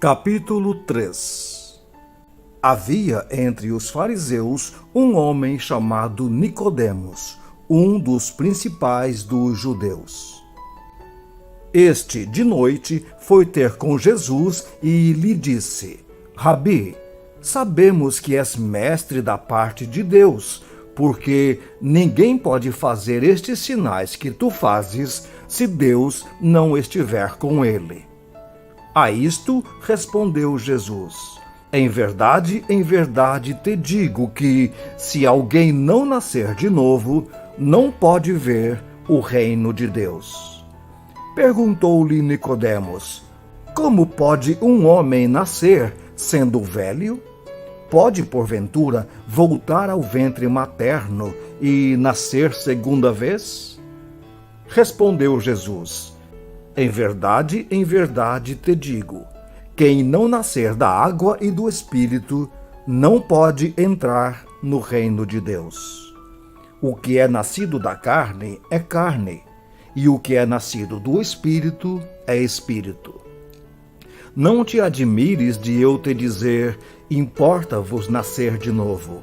Capítulo 3. Havia entre os fariseus um homem chamado Nicodemos, um dos principais dos judeus. Este, de noite, foi ter com Jesus e lhe disse: Rabi, sabemos que és mestre da parte de Deus, porque ninguém pode fazer estes sinais que tu fazes se Deus não estiver com ele. A isto respondeu Jesus: em verdade te digo que, se alguém não nascer de novo, não pode ver o reino de Deus. Perguntou-lhe Nicodemos: como pode um homem nascer sendo velho? Pode, porventura, voltar ao ventre materno e nascer segunda vez? Respondeu Jesus: em verdade te digo, quem não nascer da água e do Espírito não pode entrar no reino de Deus. O que é nascido da carne é carne, e o que é nascido do Espírito é Espírito. Não te admires de eu te dizer: importa-vos nascer de novo.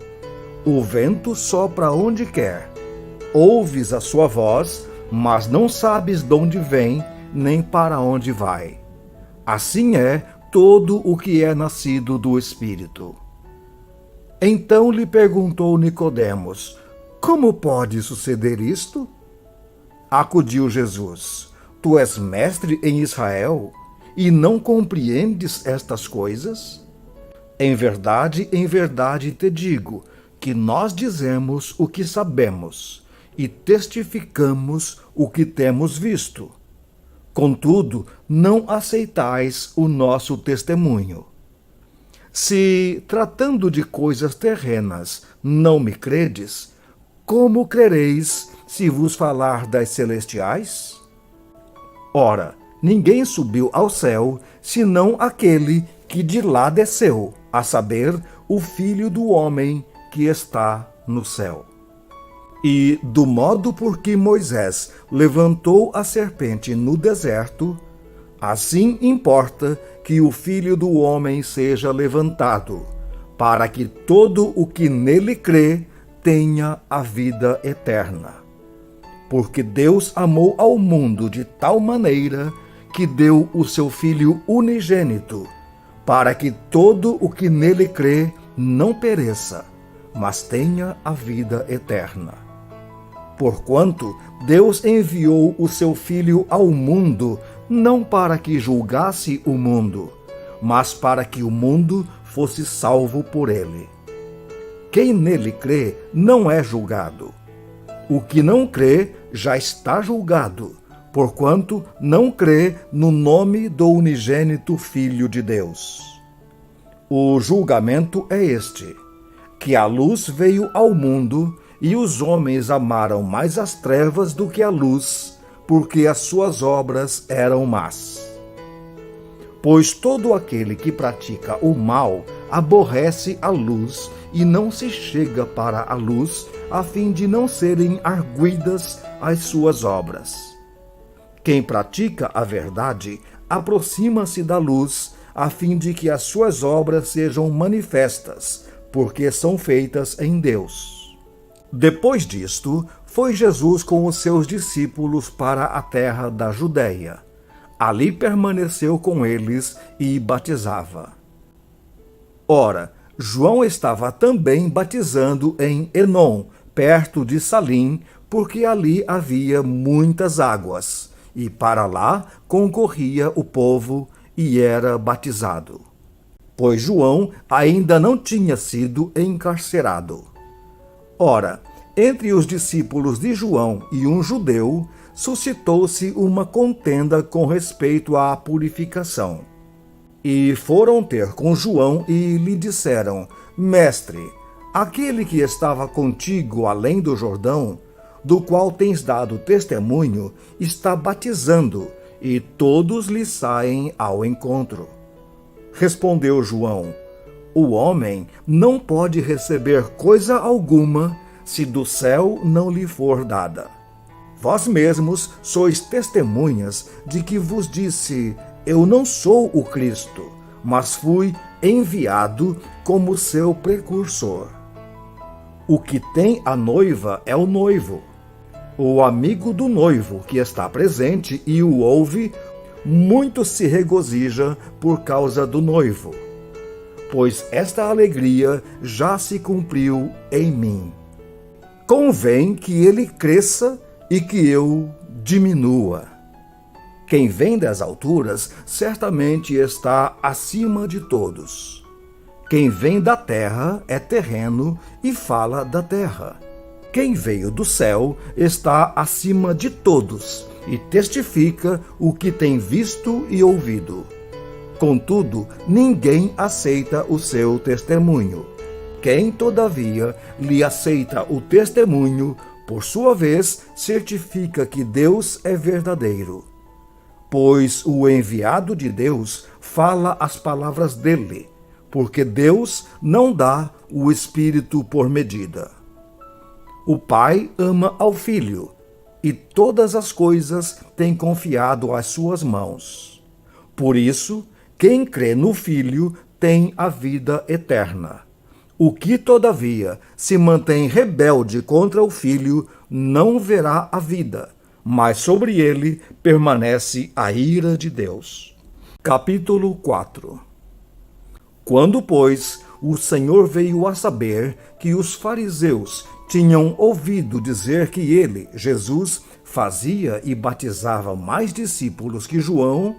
O vento sopra onde quer. Ouves a sua voz, mas não sabes de onde vem, nem para onde vai. Assim é todo o que é nascido do Espírito. Então lhe perguntou Nicodemos: como pode suceder isto? Acudiu Jesus: tu és mestre em Israel e não compreendes estas coisas? Em verdade te digo que nós dizemos o que sabemos e testificamos o que temos visto. Contudo, não aceitais o nosso testemunho. Se, tratando de coisas terrenas, não me credes, como crereis se vos falar das celestiais? Ora, ninguém subiu ao céu, senão aquele que de lá desceu, a saber, o Filho do homem que está no céu. E, do modo por que Moisés levantou a serpente no deserto, assim importa que o Filho do homem seja levantado, para que todo o que nele crê tenha a vida eterna. Porque Deus amou ao mundo de tal maneira que deu o seu Filho unigênito, para que todo o que nele crê não pereça, mas tenha a vida eterna. Porquanto Deus enviou o seu Filho ao mundo, não para que julgasse o mundo, mas para que o mundo fosse salvo por ele. Quem nele crê não é julgado. O que não crê já está julgado, porquanto não crê no nome do unigênito Filho de Deus. O julgamento é este: que a luz veio ao mundo, e os homens amaram mais as trevas do que a luz, porque as suas obras eram más. Pois todo aquele que pratica o mal aborrece a luz e não se chega para a luz, a fim de não serem arguidas as suas obras. Quem pratica a verdade aproxima-se da luz, a fim de que as suas obras sejam manifestas, porque são feitas em Deus. Depois disto, foi Jesus com os seus discípulos para a terra da Judéia. Ali permaneceu com eles e batizava. Ora, João estava também batizando em Enom, perto de Salim, porque ali havia muitas águas, e para lá concorria o povo e era batizado. Pois João ainda não tinha sido encarcerado. Ora, entre os discípulos de João e um judeu, suscitou-se uma contenda com respeito à purificação. E foram ter com João e lhe disseram: Mestre, aquele que estava contigo além do Jordão, do qual tens dado testemunho, está batizando, e todos lhe saem ao encontro. Respondeu João: o homem não pode receber coisa alguma se do céu não lhe for dada. Vós mesmos sois testemunhas de que vos disse: eu não sou o Cristo, mas fui enviado como seu precursor. O que tem a noiva é o noivo. O amigo do noivo que está presente e o ouve, muito se regozija por causa do noivo, pois esta alegria já se cumpriu em mim. Convém que ele cresça e que eu diminua. Quem vem das alturas certamente está acima de todos. Quem vem da terra é terreno e fala da terra. Quem veio do céu está acima de todos e testifica o que tem visto e ouvido. Contudo, ninguém aceita o seu testemunho. Quem, todavia, lhe aceita o testemunho, por sua vez, certifica que Deus é verdadeiro. Pois o enviado de Deus fala as palavras dele, porque Deus não dá o Espírito por medida. O Pai ama ao Filho, e todas as coisas tem confiado às suas mãos. Por isso, quem crê no Filho tem a vida eterna. O que, todavia, se mantém rebelde contra o Filho não verá a vida, mas sobre ele permanece a ira de Deus. Capítulo 4. Quando, pois, o Senhor veio a saber que os fariseus tinham ouvido dizer que ele, Jesus, fazia e batizava mais discípulos que João,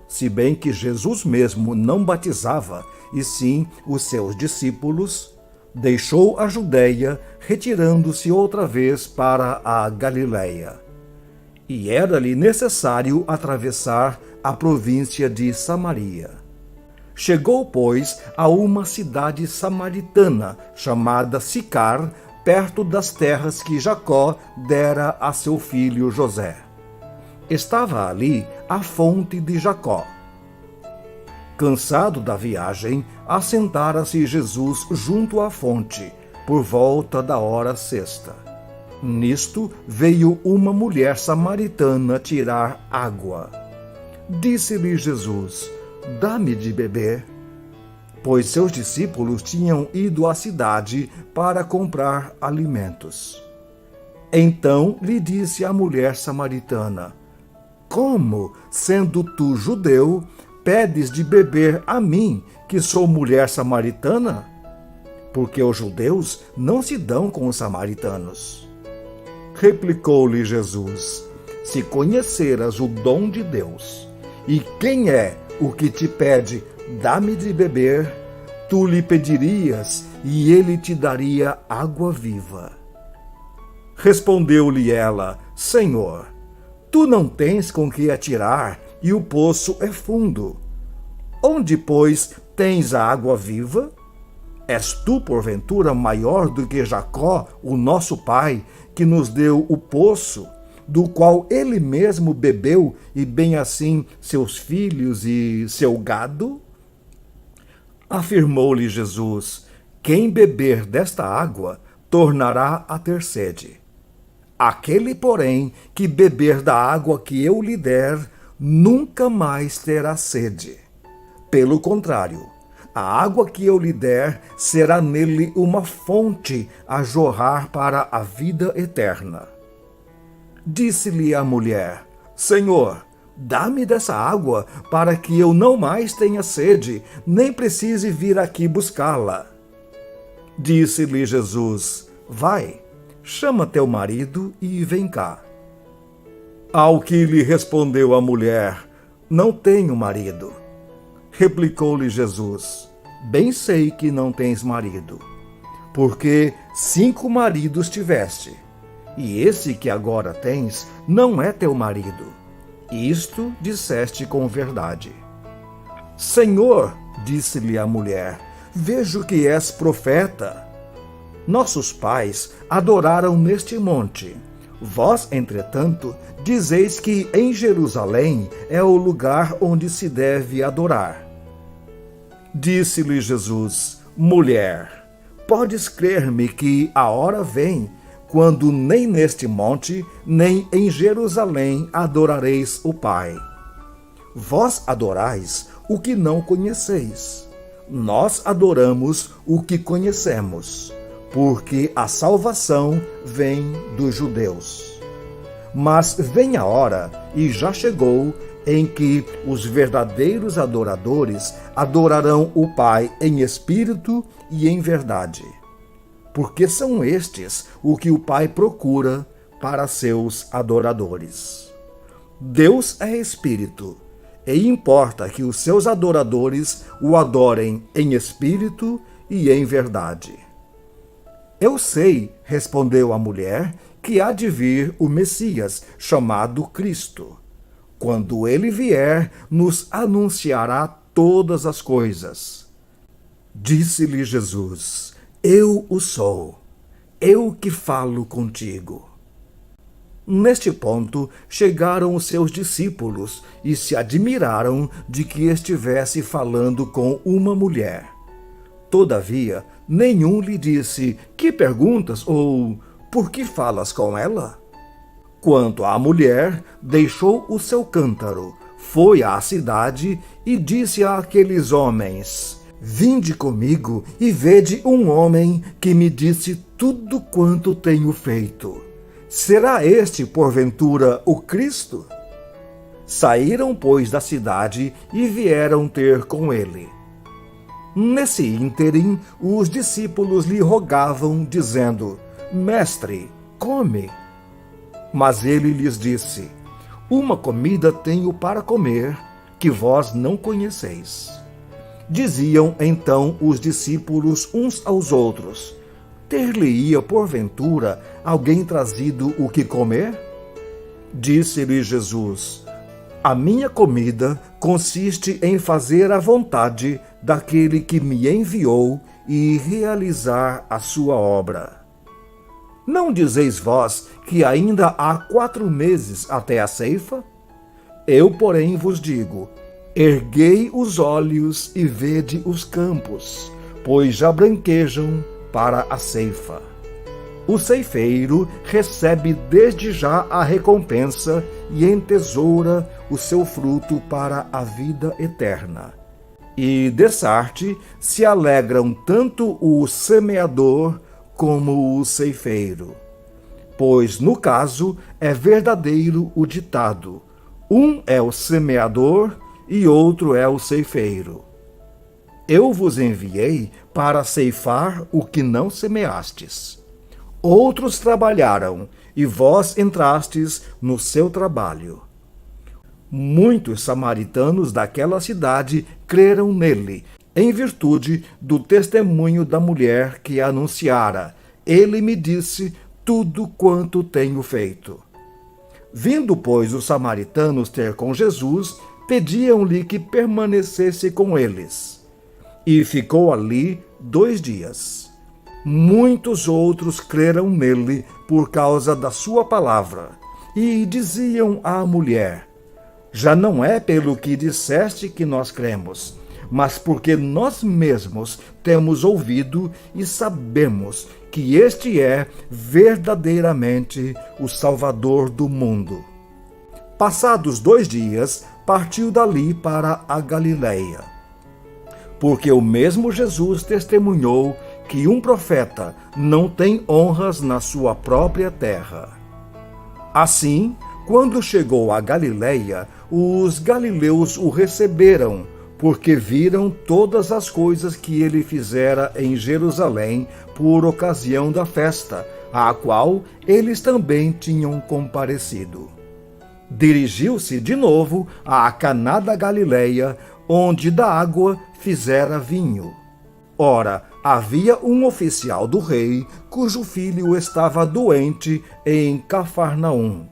se bem que Jesus mesmo não batizava, e sim os seus discípulos, deixou a Judéia, retirando-se outra vez para a Galiléia. E era-lhe necessário atravessar a província de Samaria. Chegou, pois, a uma cidade samaritana, chamada Sicar, perto das terras que Jacó dera a seu filho José. Estava ali a fonte de Jacó. Cansado da viagem, assentara-se Jesus junto à fonte, por volta da hora sexta. Nisto veio uma mulher samaritana tirar água. Disse-lhe Jesus: dá-me de beber. Pois seus discípulos tinham ido à cidade para comprar alimentos. Então lhe disse a mulher samaritana: como, sendo tu judeu, pedes de beber a mim, que sou mulher samaritana? Porque os judeus não se dão com os samaritanos. Replicou-lhe Jesus: se conheceras o dom de Deus, e quem é o que te pede, dá-me de beber, tu lhe pedirias, e ele te daria água viva. Respondeu-lhe ela: Senhor, tu não tens com que atirar, e o poço é fundo. Onde, pois, tens a água viva? És tu, porventura, maior do que Jacó, o nosso pai, que nos deu o poço, do qual ele mesmo bebeu, e bem assim seus filhos e seu gado? Afirmou-lhe Jesus: quem beber desta água tornará a ter sede. Aquele, porém, que beber da água que eu lhe der, nunca mais terá sede. Pelo contrário, a água que eu lhe der será nele uma fonte a jorrar para a vida eterna. Disse-lhe a mulher: Senhor, dá-me dessa água para que eu não mais tenha sede, nem precise vir aqui buscá-la. Disse-lhe Jesus: vai, chama teu marido e vem cá. Ao que lhe respondeu a mulher: não tenho marido. Replicou-lhe Jesus: bem sei que não tens marido, porque 5 maridos tiveste, e esse que agora tens não é teu marido. Isto disseste com verdade. Senhor, disse-lhe a mulher, vejo que és profeta. Nossos pais adoraram neste monte. Vós, entretanto, dizeis que em Jerusalém é o lugar onde se deve adorar. Disse-lhe Jesus: mulher, podes crer-me que a hora vem, quando nem neste monte, nem em Jerusalém adorareis o Pai. Vós adorais o que não conheceis. Nós adoramos o que conhecemos, porque a salvação vem dos judeus. Mas vem a hora, e já chegou, em que os verdadeiros adoradores adorarão o Pai em espírito e em verdade. Porque são estes o que o Pai procura para seus adoradores. Deus é espírito, e importa que os seus adoradores o adorem em espírito e em verdade. Eu sei, respondeu a mulher, que há de vir o Messias, chamado Cristo. Quando ele vier, nos anunciará todas as coisas. Disse-lhe Jesus: Eu o sou, eu que falo contigo. Neste ponto, chegaram os seus discípulos e se admiraram de que estivesse falando com uma mulher. Todavia, nenhum lhe disse: Que perguntas? Ou por que falas com ela? Quanto à mulher, deixou o seu cântaro, foi à cidade e disse àqueles homens: Vinde comigo e vede um homem que me disse tudo quanto tenho feito. Será este, porventura, o Cristo? Saíram, pois, da cidade e vieram ter com ele. Nesse ínterim, os discípulos lhe rogavam, dizendo: Mestre, come. Mas ele lhes disse: Uma comida tenho para comer, que vós não conheceis. Diziam então os discípulos uns aos outros: Ter-lhe-ia, porventura, alguém trazido o que comer? Disse-lhe Jesus: A minha comida consiste em fazer a vontade daquele que me enviou e realizar a sua obra. Não dizeis vós que ainda há 4 meses até a ceifa? Eu, porém, vos digo: erguei os olhos e vede os campos, pois já branquejam para a ceifa. O ceifeiro recebe desde já a recompensa e entesoura o seu fruto para a vida eterna. E dessarte se alegram tanto o semeador como o ceifeiro. Pois, no caso, é verdadeiro o ditado: um é o semeador e outro é o ceifeiro. Eu vos enviei para ceifar o que não semeastes. Outros trabalharam, e vós entrastes no seu trabalho. Muitos samaritanos daquela cidade creram nele, em virtude do testemunho da mulher que anunciara: Ele me disse tudo quanto tenho feito. Vindo, pois, os samaritanos ter com Jesus, pediam-lhe que permanecesse com eles. E ficou ali 2 dias. Muitos outros creram nele por causa da sua palavra, e diziam à mulher: Já não é pelo que disseste que nós cremos, mas porque nós mesmos temos ouvido e sabemos que este é verdadeiramente o Salvador do mundo. Passados 2 dias, partiu dali para a Galileia. Porque o mesmo Jesus testemunhou que um profeta não tem honras na sua própria terra. Assim, quando chegou a Galileia, os galileus o receberam, porque viram todas as coisas que ele fizera em Jerusalém por ocasião da festa, à qual eles também tinham comparecido. Dirigiu-se de novo a Caná da Galileia, onde da água fizera vinho. Ora, havia um oficial do rei, cujo filho estava doente em Cafarnaum.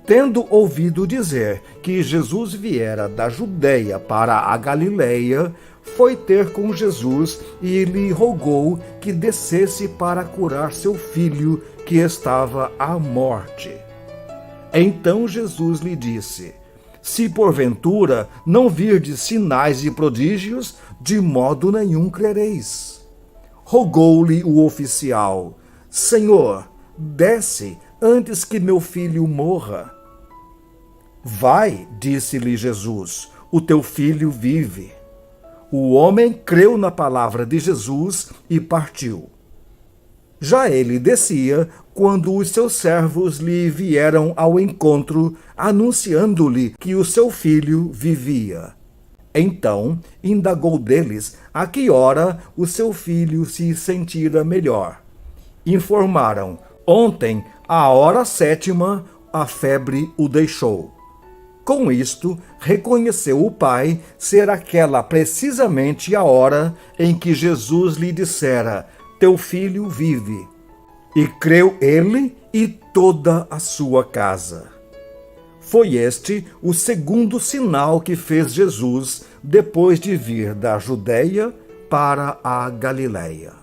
Tendo ouvido dizer que Jesus viera da Judeia para a Galileia, foi ter com Jesus e lhe rogou que descesse para curar seu filho, que estava à morte. Então Jesus lhe disse: Se porventura não virdes sinais e prodígios, de modo nenhum crereis. Rogou-lhe o oficial: Senhor, desce antes que meu filho morra. Vai, disse-lhe Jesus, o teu filho vive. O homem creu na palavra de Jesus e partiu. Já ele descia quando os seus servos lhe vieram ao encontro, anunciando-lhe que o seu filho vivia. Então indagou deles a que hora o seu filho se sentira melhor. Informaram: ontem, à hora 7ª, a febre o deixou. Com isto, reconheceu o pai ser aquela precisamente a hora em que Jesus lhe dissera: teu filho vive. E creu ele e toda a sua casa. Foi este o segundo sinal que fez Jesus depois de vir da Judeia para a Galileia.